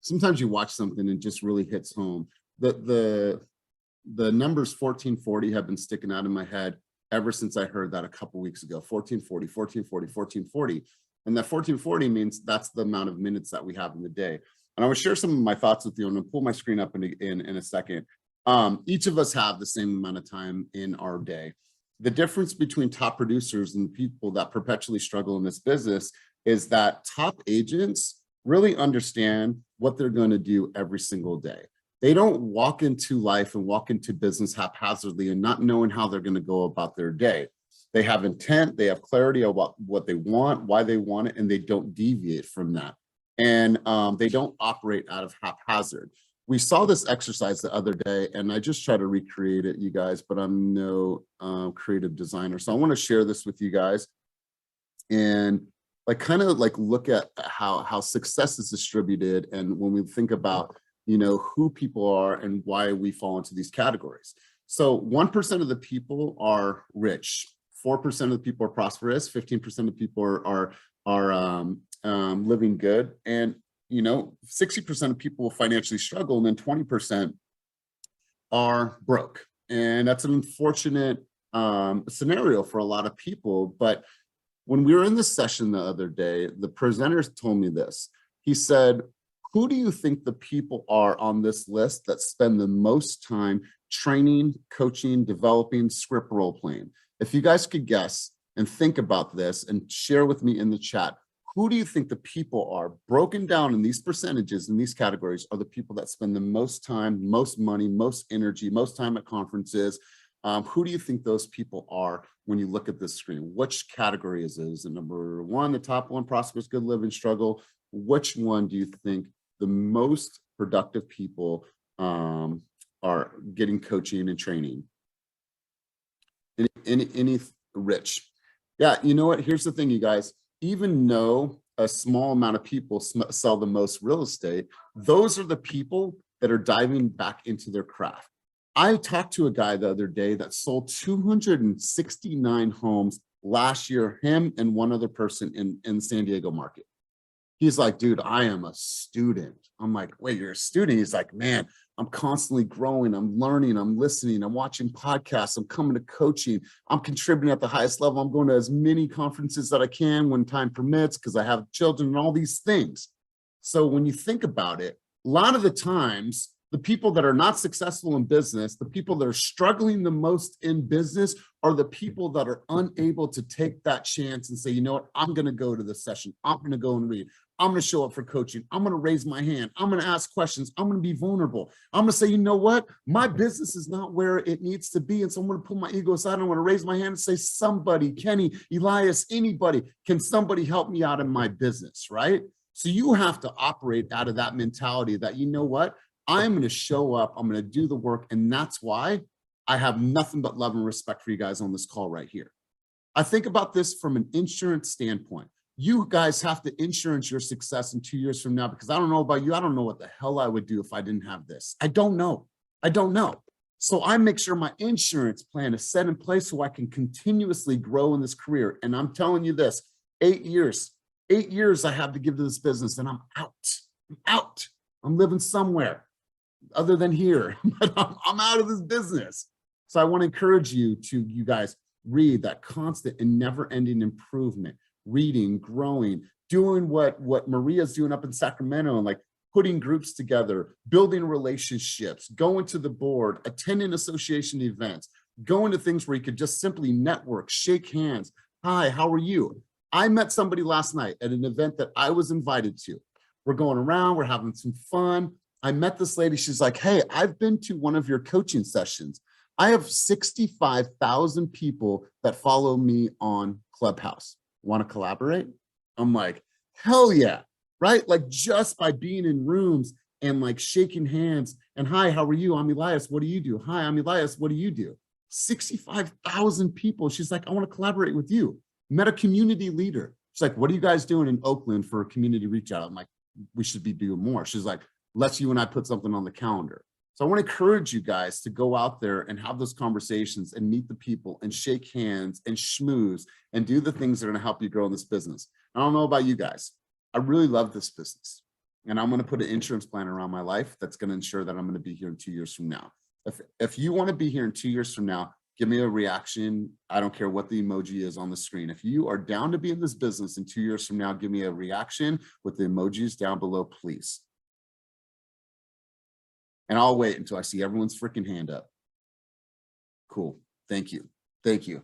sometimes you watch something and it just really hits home. The numbers 1440 have been sticking out in my head ever since I heard that a couple weeks ago. 1440, 1440, 1440. And that 1440 means that's the amount of minutes that we have in the day. And I will share some of my thoughts with you, and I'll pull my screen up in a second. Each of us have the same amount of time in our day. The difference between top producers and people that perpetually struggle in this business is that top agents really understand what they're going to do every single day. They don't walk into life and walk into business haphazardly and not knowing how they're going to go about their day. They have intent, they have clarity about what they want, why they want it, and they don't deviate from that. And they don't operate out of haphazard. We saw this exercise the other day, and I just try to recreate it, you guys, but I'm no creative designer. So I want to share this with you guys and like kind of like look at how success is distributed. And when we think about, you know, who people are and why we fall into these categories. So 1% of the people are rich, 4% of the people are prosperous, 15% of people are living good, and you know, 60% of people will financially struggle, and then 20% are broke. And that's an unfortunate scenario for a lot of people. But when we were in this session the other day, the presenters told me this. He said, who do you think the people are on this list that spend the most time training, coaching, developing, script role playing? If you guys could guess and think about this and share with me in the chat, who do you think the people are broken down in these percentages, in these categories, are the people that spend the most time, most money, most energy, most time at conferences? Who do you think those people are when you look at this screen? Which category is it? Is it number one, the top one, prosperous, good, live, and struggle? Which one do you think the most productive people are getting coaching and training? Any rich? Yeah, you know what? Here's the thing, you guys. Even though a small amount of people sell the most real estate, those are the people that are diving back into their craft. I talked to a guy the other day that sold 269 homes last year, him and one other person in the San Diego market. He's like, dude, I am a student. I'm like, wait, you're a student? He's like, man, I'm constantly growing. I'm learning. I'm listening. I'm watching podcasts. I'm coming to coaching. I'm contributing at the highest level. I'm going to as many conferences that I can when time permits because I have children and all these things. So when you think about it, a lot of the times, the people that are not successful in business, the people that are struggling the most in business are the people that are unable to take that chance and say, you know what, I'm going to go to the session. I'm going to go and read. I'm going to show up for coaching. I'm going to raise my hand. I'm going to ask questions. I'm going to be vulnerable. I'm going to say, you know what? My business is not where it needs to be. And so I'm going to pull my ego aside. I'm going to raise my hand and say, somebody, Kenny, Elias, anybody, can somebody help me out in my business, right? So you have to operate out of that mentality that, you know what? I'm going to show up. I'm going to do the work. And that's why I have nothing but love and respect for you guys on this call right here. I think about this from an insurance standpoint. You guys have to insurance your success in 2 years from now, because I don't know about you. I don't know what the hell I would do if I didn't have this. I don't know. I don't know. So I make sure my insurance plan is set in place so I can continuously grow in this career. And I'm telling you this, 8 years I have to give to this business, and I'm out. I'm out. I'm living somewhere other than here, but I'm out of this business. So I want to encourage you guys read that constant and never-ending improvement. Reading, growing, doing what Maria's doing up in Sacramento, and like putting groups together, building relationships, going to the board, attending association events, going to things where you could just simply network, shake hands. Hi, how are you? I met somebody last night at an event that I was invited to. We're going around, we're having some fun. I met this lady. She's like, hey, I've been to one of your coaching sessions. I have 65,000 people that follow me on Clubhouse. Want to collaborate? I'm like, hell yeah, right? Like just by being in rooms and like shaking hands and hi, how are you? I'm Elias. What do you do? Hi, I'm Elias. What do you do? 65,000 people. She's like, I want to collaborate with you. Met a community leader. She's like, what are you guys doing in Oakland for a community reach out? I'm like, we should be doing more. She's like, let's you and I put something on the calendar. So I want to encourage you guys to go out there and have those conversations and meet the people and shake hands and schmooze and do the things that are going to help you grow in this business. I don't know about you guys. I really love this business. and I'm going to put an insurance plan around my life that's going to ensure that I'm going to be here in 2 years from now. If you want to be here in 2 years from now, give me a reaction. I don't care what the emoji is on the screen. If you are down to be in this business in 2 years from now, give me a reaction with the emojis down below, please. And I'll wait until I see everyone's freaking hand up. Cool. Thank you. Thank you.